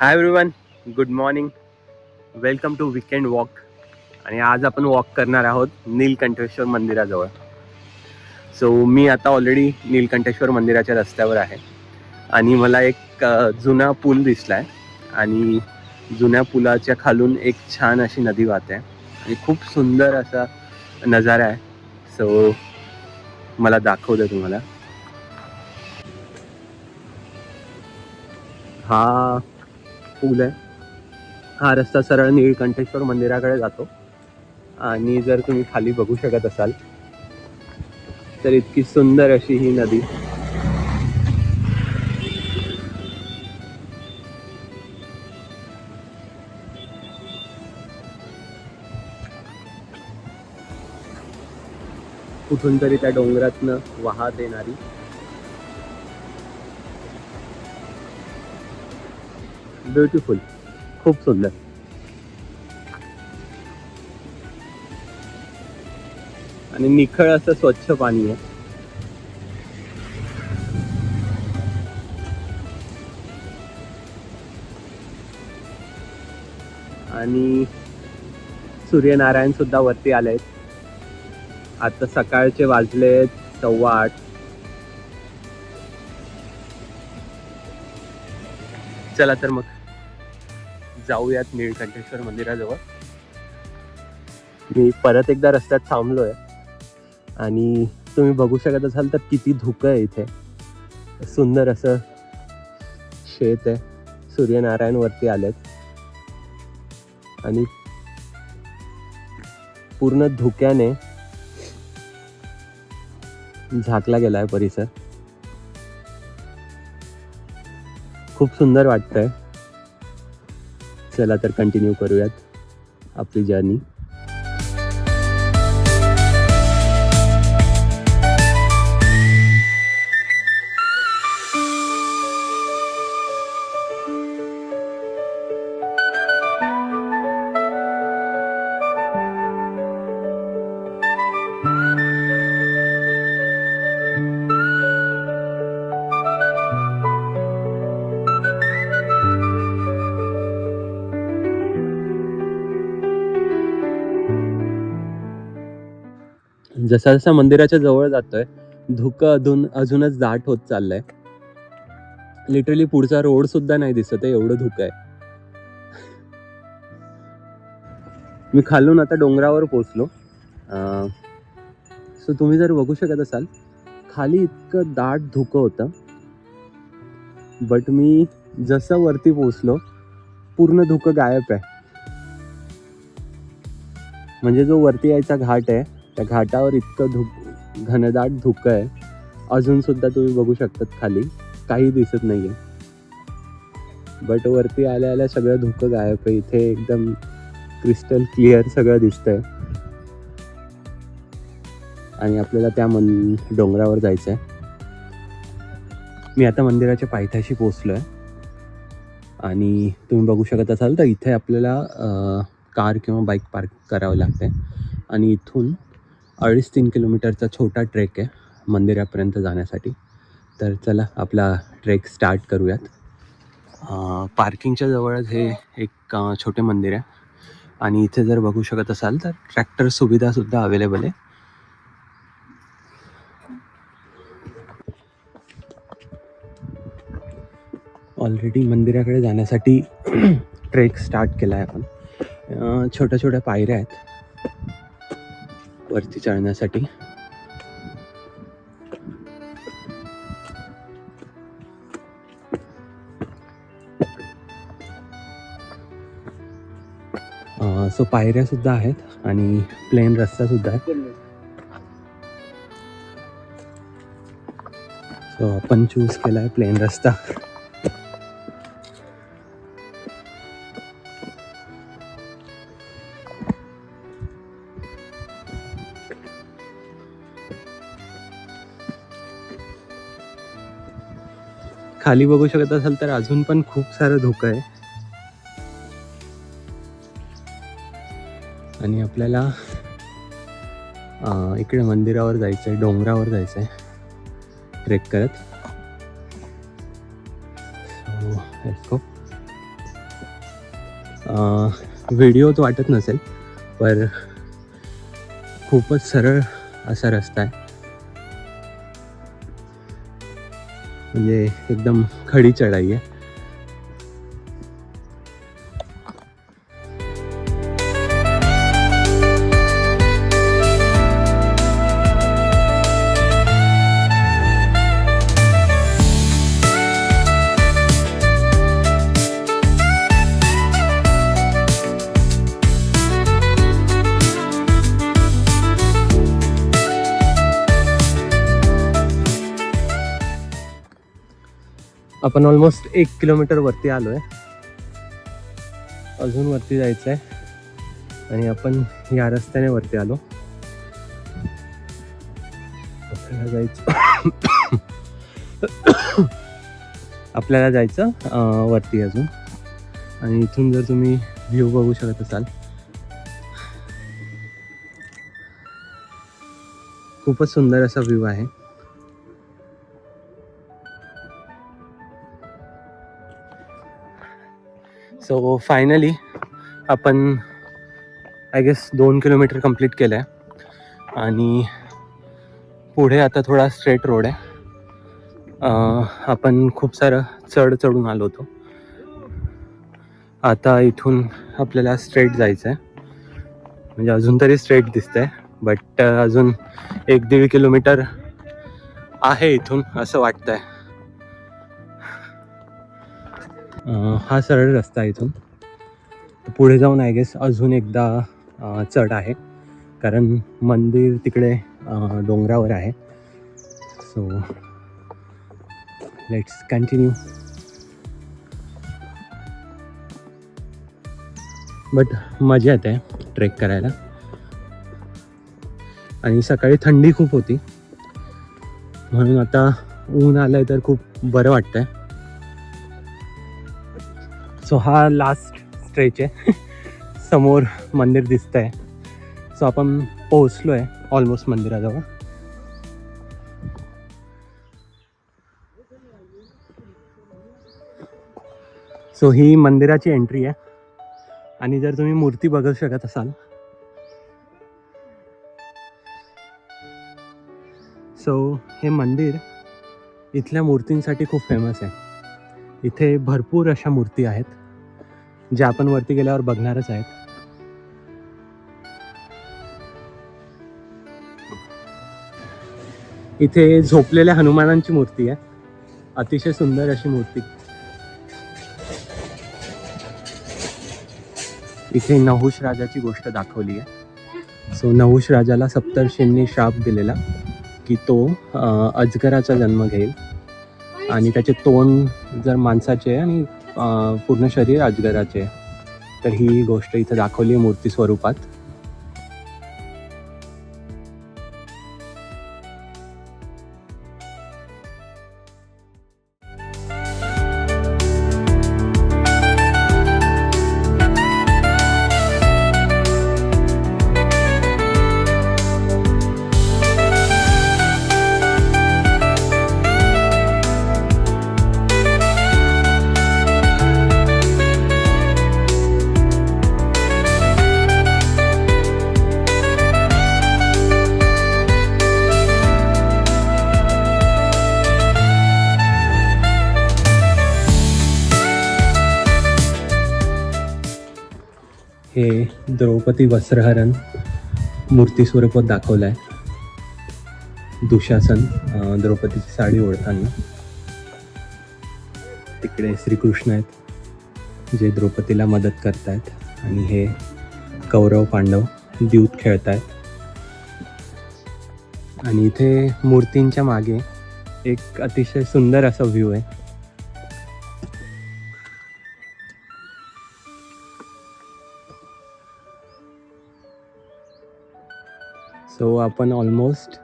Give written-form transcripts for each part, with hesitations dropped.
High everyone, good morning. Welcome to weekend walk. आणि आज आपण वॉक करणार आहोत नीलकंठेश्वर मंदिराजवळ. सो मी आता ऑलरेडी नीलकंठेश्वर मंदिराच्या रस्त्यावर आहे आणि मला एक जुना पूल दिसला आहे आणि जुन्या पुलाच्या खालून एक छान अशी नदी वाहते आणि खूप सुंदर असा नजारा आहे. सो मला दाखवतो तुम्हाला. हा पूल आहे. हा रस्ता सरळ नीलकंठेश्वर मंदिराकडे जातो आणि जर तुम्ही खाली बघू शकत असाल तर इतकी सुंदर अशी ही नदी. कुठून तरी त्या डोंगरातनं वाहत येणारी. ब्युटिफुल, खूप सुंदर. आणि निखळ असं स्वच्छ पाणी आहे. आणि सूर्यनारायण सुद्धा वरती आलेत. आता सकाळचे वाजलेत 8:15. चला तर मग जाऊयात नीलकंठेश्वर मंदिराजवळ. मी परत एकदा रस्त्यात थांबलोय आणि तुम्ही बघू शकत असाल तर किती धुकं आहे इथे. सुंदर असं शेत आहे. सूर्यनारायण वरती आलेत आणि पूर्ण धुक्याने झाकला गेलाय परिसर. खूप सुंदर वाटतंय. चला तर कंटिन्यू करूयात आपली जर्नी. जसा जसा मंदिराच्या जवळ जातोय धुकं अजूनच दाट होत चाललंय. लिटरली पुढचा रोड सुद्धा नाही दिसत आहे, एवढं धुकं आहे. मी खालून आता डोंगरावर पोहोचलो. सो तुम्ही जर बघू शकत असाल खाली इतकं दाट धुकं होतं, बट मी जसं वरती पोहोचलो पूर्ण धुकं गायब आहे. म्हणजे जो वरती यायचा घाट आहे त्या घाटावर इतकं घनदाट धुकं आहे. अजून सुद्धा तुम्ही बघू शकतात खाली काही दिसत नाहीये, बट वरती आल्या आल्या सगळं धुकं गायब आहे. इथे एकदम क्रिस्टल क्लिअर सगळं दिसतंय आणि आपल्याला त्या डोंगरावर जायचं आहे. मी आता मंदिराच्या पायथ्याशी पोहोचलोय आणि तुम्ही बघू शकत असाल तर इथे आपल्याला कार किंवा बाईक पार्क करावं लागते आणि इथून 2.5-3 किलोमीटरचा छोटा ट्रेक आहे मंदिरापर्यंत जाण्यासाठी. तर चला आपला ट्रेक स्टार्ट करूयात. पार्किंगच्या जवळच हे एक छोटे मंदिर आहे आणि इथे जर बघू शकत असाल तर ट्रॅक्टर सुविधासुद्धा अवेलेबल आहे. ऑलरेडी मंदिराकडे जाण्यासाठी ट्रेक स्टार्ट केला आहे आपण. छोट्या छोट्या पायऱ्या आहेत वरती चढण्यासाठी. सो पायऱ्या सुद्धा आहेत आणि प्लेन रस्ता सुद्धा आहे. सो आपण चूज केला आहे प्लेन रस्ता. खाली बघू शकत असाल तर अजून पण खूप सारं धुकं आहे आणि आपल्याला इकडे मंदिरावर जायचं आहे, डोंगरावर जायचं आहे ट्रेक करत. So let's go. व्हिडिओत वाटत नसेल, पर खूपच सरळ असा रस्ता आहे. म्हणजे एकदम खडी चढाई आहे. आपण ऑलमोस्ट 1 किलोमीटर वरती आलोय. अजून वरती जायचं आहे आणि आपण या रस्त्याने वरती आलो. आपल्याला जायचं वरती अजून. आणि इथून जर तुम्ही व्ह्यू बघू शकत असाल, खूपच सुंदर असा व्ह्यू आहे. सो फायनली आपण आय गेस 2 किलोमीटर कंप्लीट केलं आहे आणि पुढे आता थोडा स्ट्रेट रोड आहे. आपण खूप सारं चढून आलो होतो. आता इथून आपल्याला स्ट्रेट जायचं आहे. म्हणजे अजून तरी स्ट्रेट दिसतंय, बट अजून 1-1.5 किलोमीटर आहे इथून असं वाटतंय. हा सरळ रस्ता आहे. इथून पुढे जाऊन आय गेस अजून एकदा चढ आहे, कारण मंदिर तिकडे डोंगरावर आहे. So let's continue. बट मजा येते ट्रेक करायला. आणि सकाळी थंडी खूप होती, म्हणून आता ऊन आलंय तर खूप बरं वाटतंय. सो हा लास्ट स्ट्रेच आहे. समोर मंदिर दिसतंय. सो आपण पोहोचलो आहे ऑलमोस्ट मंदिराजवळ. सो ही मंदिराची एंट्री आहे. आणि जर तुम्ही मूर्ती बघू शकत असाल, सो हे मंदिर इथल्या मूर्तींसाठी खूप फेमस आहे. इथे भरपूर अशा मूर्ती आहेत ज्या आपण वरती गेल्यावर बघणारच आहेत. इथे झोपलेल्या हनुमानांची मूर्ती आहे, अतिशय सुंदर अशी मूर्ती. इथे नहुष राजाची गोष्ट दाखवली आहे. सो नहुष राजाला सप्तर्षींनी श्राप दिलेला की तो अजगराचा जन्म घेईल आणि त्याचे तोंड जर माणसाचे आणि पूर्ण शरीर अजगराचे. तर ही गोष्ट इथे दाखवली आहे मूर्ती स्वरूपात. हे द्रौपदी वस्त्रहरण मूर्ती स्वरूपात दाखवलं आहे. दुशासन द्रौपदीची साडी ओढताना. तिकडे श्रीकृष्ण आहेत जे द्रौपदीला मदत करतायत आणि हे कौरव पांडव द्यूत खेळतायत. आणि इथे मूर्तींच्या मागे एक अतिशय सुंदर असा व्ह्यू आहे. सो आपण ऑलमोस्ट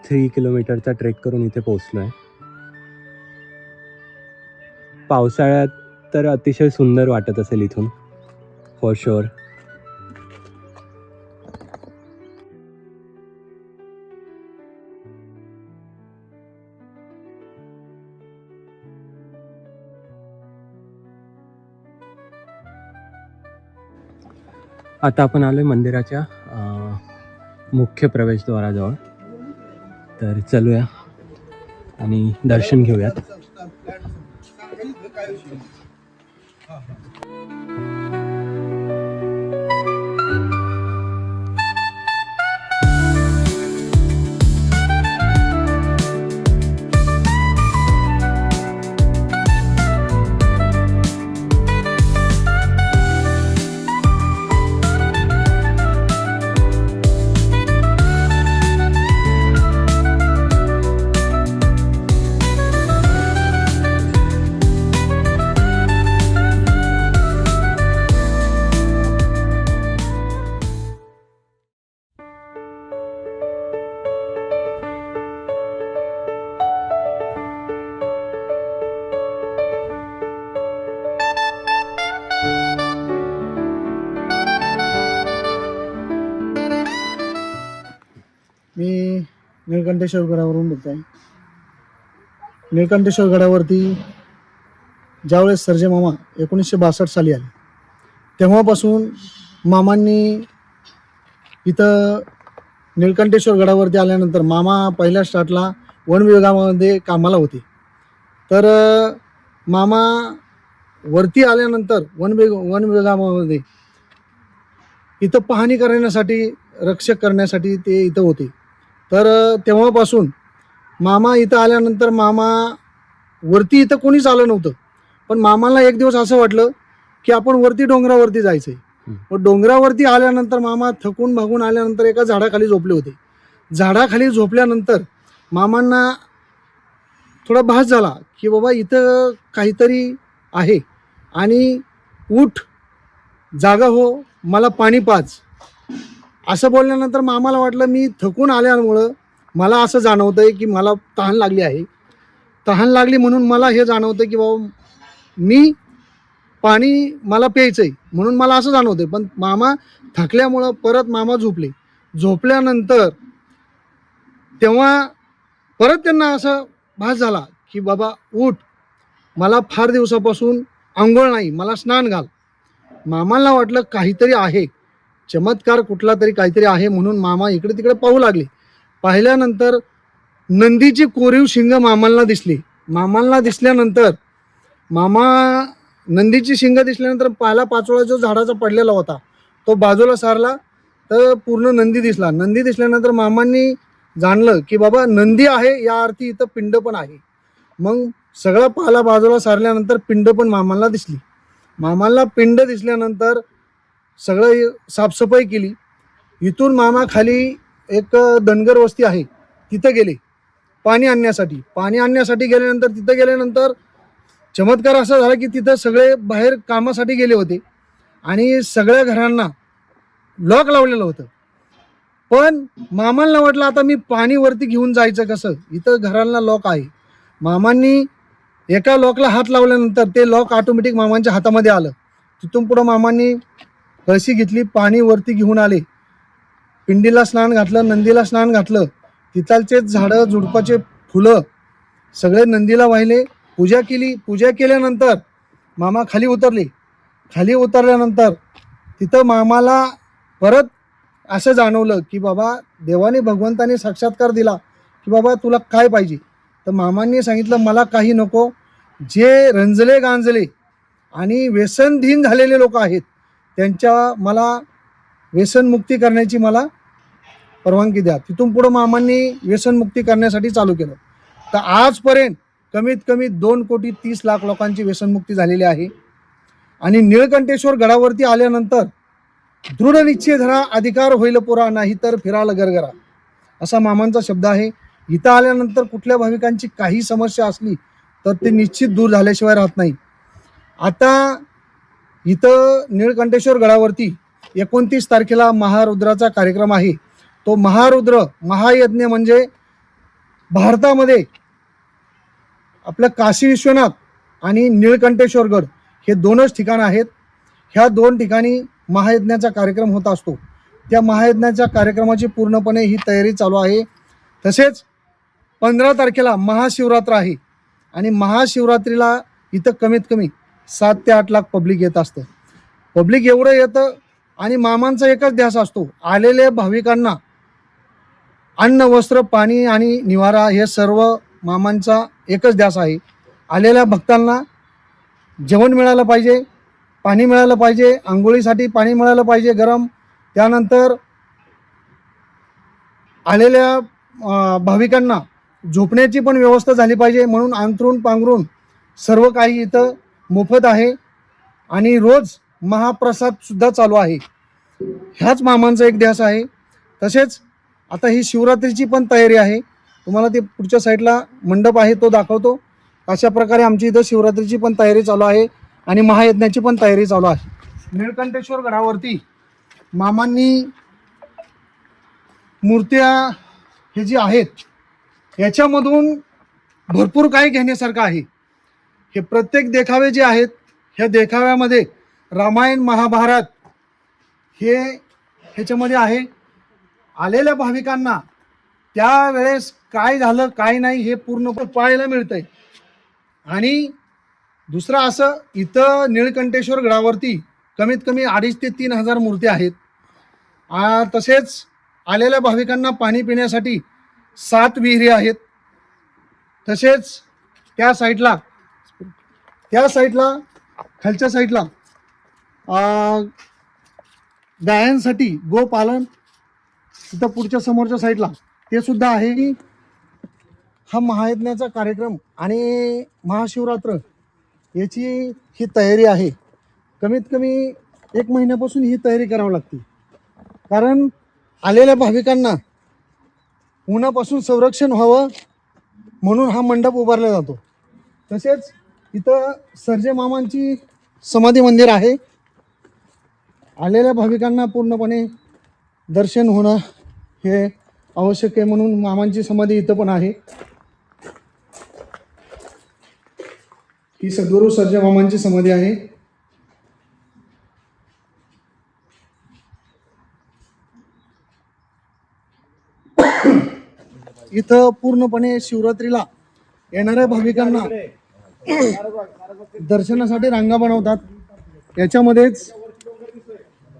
3 किलोमीटरचा ट्रेक करून इथे पोहोचलो आहे. पावसाळ्यात तर अतिशय सुंदर वाटत असेल इथून, फॉर शुअर. आता आपण आलोय मंदिराच्या मुख्य प्रवेशद्वाराजवळ. तर चलूया आणि दर्शन घेऊयात. मी निळकंठेश्वर गडावरून बोलत आहे. निळकंठेश्वर गडावरती ज्यावेळेस सर्जे मामा 1962 साली आले, तेव्हापासून मामांनी इथं निळकंठेश्वर गडावरती आल्यानंतर मामा पहिल्या स्टार्टला वन विभागामध्ये कामाला होते. तर मामा वरती आल्यानंतर वन विभागामध्ये इथं पाहणी करण्यासाठी, रक्षक करण्यासाठी ते इथं होते. तर तेव्हापासून मामा इथं आल्यानंतर मामा वरती इथं कोणीच आलं नव्हतं. पण मामाला एक दिवस असं वाटलं की आपण वरती डोंगरावरती जायचं आहे. मग डोंगरावरती आल्यानंतर मामा थकून भागून आल्यानंतर एका झाडाखाली झोपले होते. झाडाखाली झोपल्यानंतर मामांना थोडा भास झाला की बाबा इथं काहीतरी आहे आणि उठ, जागा हो, मला पाणी पाज. असं बोलल्यानंतर मामाला वाटलं मी थकून आल्यामुळं मला असं जाणवतंय की मला तहान लागली आहे. तहान लागली म्हणून मला हे जाणवतं की बाबा मी पाणी मला प्यायचं आहे, म्हणून मला असं जाणवतंय. पण मामा थकल्यामुळं परत मामा झोपले. झोपल्यानंतर तेव्हा परत त्यांना असं भास झाला की बाबा उठ, मला फार दिवसापासून आंघोळ नाही, मला स्नान घाल. मामाला वाटलं काहीतरी आहे, चमत्कार कुठला तरी काहीतरी आहे, म्हणून मामा इकडे तिकडे पाहू लागले. पाहिल्यानंतर नंदीची कोरीव शिंग मामांना दिसली. मामांना दिसल्यानंतर मामा नंदीची शिंग दिसल्यानंतर पाला पाचोळा जो झाडाचा पडलेला होता तो बाजूला सारला, तर पूर्ण नंदी दिसला. नंदी दिसल्यानंतर मामांनी जाणलं की बाबा नंदी आहे, या अर्थी इथं पिंड पण आहे. मग सगळा पाला बाजूला सारल्यानंतर पिंड पण मामाला दिसली. मामाला पिंड दिसल्यानंतर सगळं साफसफाई केली. इथून मामा खाली एक धनगर वस्ती आहे, तिथं गेले पाणी आणण्यासाठी. पाणी आणण्यासाठी गेल्यानंतर तिथं गेल्यानंतर चमत्कार असा झाला की तिथं सगळे बाहेर कामासाठी गेले होते आणि सगळ्या घरांना लॉक लावलेलं होतं. पण मामांना वाटलं आता मी पाणी वरती घेऊन जायचं कसं, इथं घरांना लॉक आहे. मामांनी एका लॉकला हात लावल्यानंतर ते लॉक ऑटोमॅटिक मामांच्या हातामध्ये आलं. तिथून पुढं मामांनी कळशी घेतली, पाणी वरती घेऊन आले, पिंडीला स्नान घातलं, नंदीला स्नान घातलं. तिथलचे झाडं झुडपाचे फुलं सगळे नंदीला वाहिले, पूजा केली. पूजा केल्यानंतर मामा खाली उतरले. खाली उतरल्यानंतर तिथं मामाला परत असं जाणवलं की बाबा देवाने, भगवंताने साक्षात्कार दिला की बाबा तुला काय पाहिजे. तर मामांनी सांगितलं मला काही नको, जे रंजले गांजले आणि व्यसनधीन झालेले लोक आहेत त्यांच्या मला व्यसनमुक्ती करण्याची मला परवानगी द्या. तिथून पुढं मामांनी व्यसनमुक्ती करण्यासाठी चालू केलं. तर आजपर्यंत कमीत कमी 2,30,00,000 लोकांची व्यसनमुक्ती झालेली आहे. आणि निळकंठेश्वर गडावरती आल्यानंतर दृढ निश्चय धरा, अधिकार होईल पुरा, नाही तर फिराल गरगरा, असा मामांचा शब्द आहे. इथं आल्यानंतर कुठल्या भाविकांची काही समस्या असली तर ते निश्चित दूर झाल्याशिवाय राहत नाही. आता इथं निळकंठेश्वर गडावरती 29 तारखेला महारुद्राचा कार्यक्रम आहे. तो महारुद्र महायज्ञ म्हणजे भारतामध्ये आपलं काशी विश्वनाथ आणि निळकंठेश्वर गड हे दोनच ठिकाण आहेत. ह्या दोन ठिकाणी महायज्ञाचा कार्यक्रम होत असतो. त्या महायज्ञाच्या कार्यक्रमाची पूर्णपणे ही तयारी चालू आहे. तसेच 15 तारखेला महाशिवरात्र आहे आणि महाशिवरात्रीला इथं कमीत कमी 7 ते 8 लाख पब्लिक येत असतं. पब्लिक एवढं येतं आणि मामांचा एकच ध्यास असतो, आलेल्या भाविकांना अन्न, वस्त्र, पाणी आणि निवारा हे सर्व मामांचा एकच ध्यास आहे. आलेल्या भक्तांना जेवण मिळालं पाहिजे, पाणी मिळालं पाहिजे, आंघोळीसाठी पाणी मिळालं पाहिजे गरम. त्यानंतर आलेल्या भाविकांना झोपण्याची पण व्यवस्था झाली पाहिजे. म्हणून अंथरूण पांघरून सर्व काही इथं मोफत आहे आणि रोज महाप्रसाद सुद्धा चालू आहे. ह्याच मामांचा एक ध्यास आहे. तसेच आता ही शिवरात्रीची पण तयारी आहे. तुम्हाला ते पुढच्या साईडला मंडप आहे तो दाखवतो. अशा प्रकारे आमची इथं शिवरात्रीची पण तयारी चालू आहे आणि महायज्ञाची पण तयारी चालू आहे. निळकंठेश्वर गडावरती मामांनी मूर्त्या हे जी आहेत याच्यामधून भरपूर काही घेण्यासारखं आहे. हे प्रत्येक देखावे जे आहेत ह्या देखाव्यामध्ये रामायण, महाभारत हे ह्याच्यामध्ये आहे. आलेल्या भाविकांना त्यावेळेस काय झालं काय नाही हे पूर्ण पाहायला मिळतंय. आणि दुसरं असं, इथं निळकंठेश्वर गडावरती कमीत कमी 2,500 ते 3,000 मूर्ती आहेत. तसेच आलेल्या भाविकांना पाणी पिण्यासाठी 7 विहिरी आहेत. तसेच त्या साईडला खालच्या साईडला गायांसाठी गोपालन, तिथं पुढच्या समोरच्या साईडला ते सुद्धा आहे. हा महायज्ञाचा कार्यक्रम आणि महाशिवरात्र याची ही तयारी आहे. कमीत कमी 1 महिन्यापासून ही तयारी करावी लागते. कारण आलेल्या भाविकांना उन्हापासून संरक्षण व्हावं म्हणून हा मंडप उभारला जातो. तसेच इथं सर्जे मामांची समाधी मंदिर आहे. आलेल्या भाविकांना पूर्णपणे दर्शन होणं हे आवश्यक आहे म्हणून मामांची समाधी इथं पण आहे. ही सद्गुरू सर्जे मामांची समाधी आहे. इथं पूर्णपणे शिवरात्रीला येणाऱ्या भाविकांना दर्शनासाठी रांगा बनवतात. याच्यामध्येच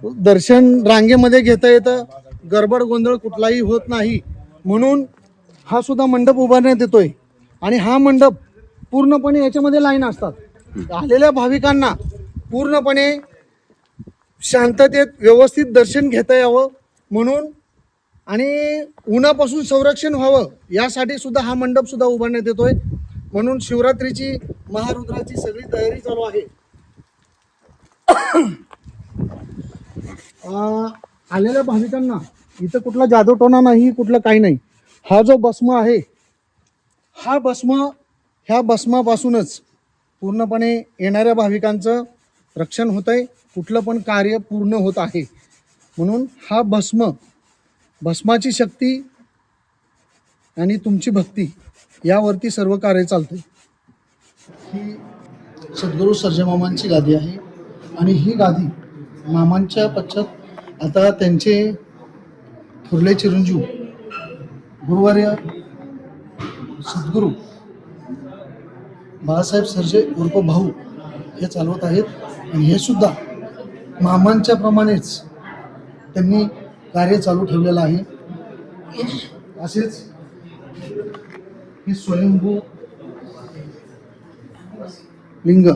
दर्शन रांगेमध्ये घेता येतं, गडबड गोंधळ कुठलाही होत नाही म्हणून हा सुद्धा मंडप उभारण्यात येतोय. आणि हा मंडप पूर्णपणे याच्यामध्ये लाईन असतात. आलेल्या भाविकांना पूर्णपणे शांततेत व्यवस्थित दर्शन घेता यावं म्हणून आणि उन्हापासून संरक्षण व्हावं यासाठी सुद्धा हा मंडप सुद्धा उभारण्यात येतोय. म्हणून शिवरात्रीची, महारुद्राची सगळी तयारी चालू आहे. आलेल्या भाविकांना इथं कुठला जादूटोणा नाही, कुठलं काही नाही. हा जो भस्म आहे, हा भस्म, ह्या भस्मापासूनच पूर्णपणे येणाऱ्या भाविकांचं रक्षण होत आहे, कुठलं पण कार्य पूर्ण होत आहे. म्हणून हा भस्माची शक्ती आणि तुमची भक्ती यावरती सर्व कार्य चालते. ही सद्गुरू सर्जे मामांची गादी आहे आणि ही गादी मामांच्या पश्चात आता त्यांचे थोरले चिरंजीव गुरुवर्य सद्गुरू बाळासाहेब सर्जे उर्फ भाऊ हे चालवत आहेत. आणि हे सुद्धा मामांच्या प्रमाणेच त्यांनी कार्य चालू ठेवलेलं आहे. असेच ही स्वयंभू लिंग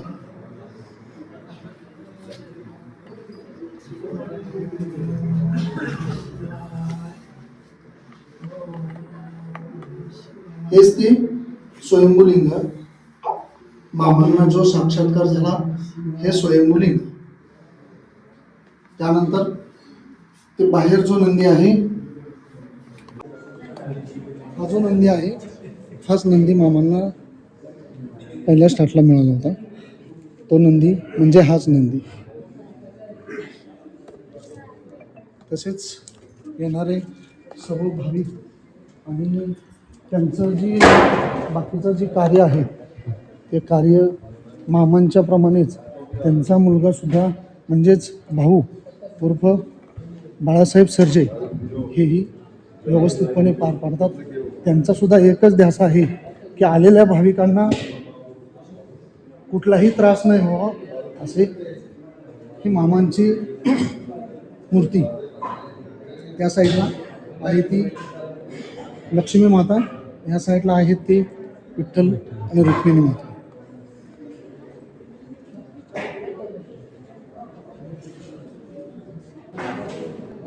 हेच ते स्वयंभूलिंग, मामांना जो साक्षात्कार झाला हे स्वयंभूलिंग. त्यानंतर ते बाहेर जो नंदी आहे, हा जो नंदी आहे, हाच नंदी मामांना पहिल्या स्टार्टला मिळाला होता. तो नंदी म्हणजे हाच नंदी. तसेच येणारे सर्व भाविक आणि त्यांचं जी बाकीचं जे कार्य आहे ते कार्य मामांच्या प्रमाणेच त्यांचा मुलगासुद्धा म्हणजेच भाऊ उर्फ बाळासाहेब सर्जे हेही व्यवस्थितपणे पार पाडतात. त्यांचासुद्धा एकच ध्यास आहे की आलेल्या भाविकांना कुठलाही त्रास नाही व्हावा, असे ही मामांची मूर्ती त्या साईडला आहे ती लक्ष्मी माता, ह्या साईडला आहेत ती विठ्ठल आणि रुक्मिणी माता.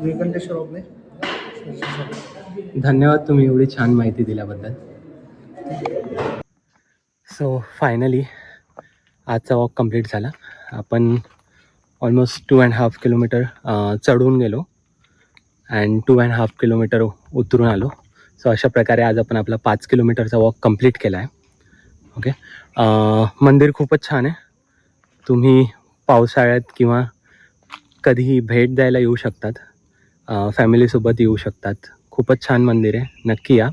निळकंठेश्वर ओगले. धन्यवाद तुम्ही एवढी छान माहिती दिल्याबद्दल. सो फायनली आजचा वॉक कंप्लीट झाला. आपण ऑलमोस्ट 2.5 किलोमीटर चढून गेलो अँड 2.5 किलोमीटर उतरून आलो. सो अशा प्रकारे आज आपण आपला 5 किलोमीटरचा वॉक कंप्लीट केला आहे. ओके. मंदिर खूपच छान आहे. तुम्ही पावसाळ्यात किंवा कधीही भेट द्यायला येऊ शकतात. फॅमिलीसोबत येऊ शकतात. खूपच छान मंदिर आहे, नक्की या.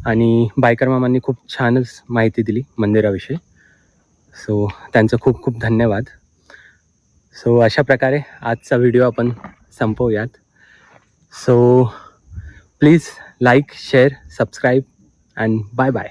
आणि बायकर मामांनी खूप छानच माहिती दिली मंदिराविषयी. सो त्यांचं खूप खूप धन्यवाद. सो अशा प्रकारे आजचा व्हिडिओ आपण संपवूयात. So please like, share, subscribe and bye bye.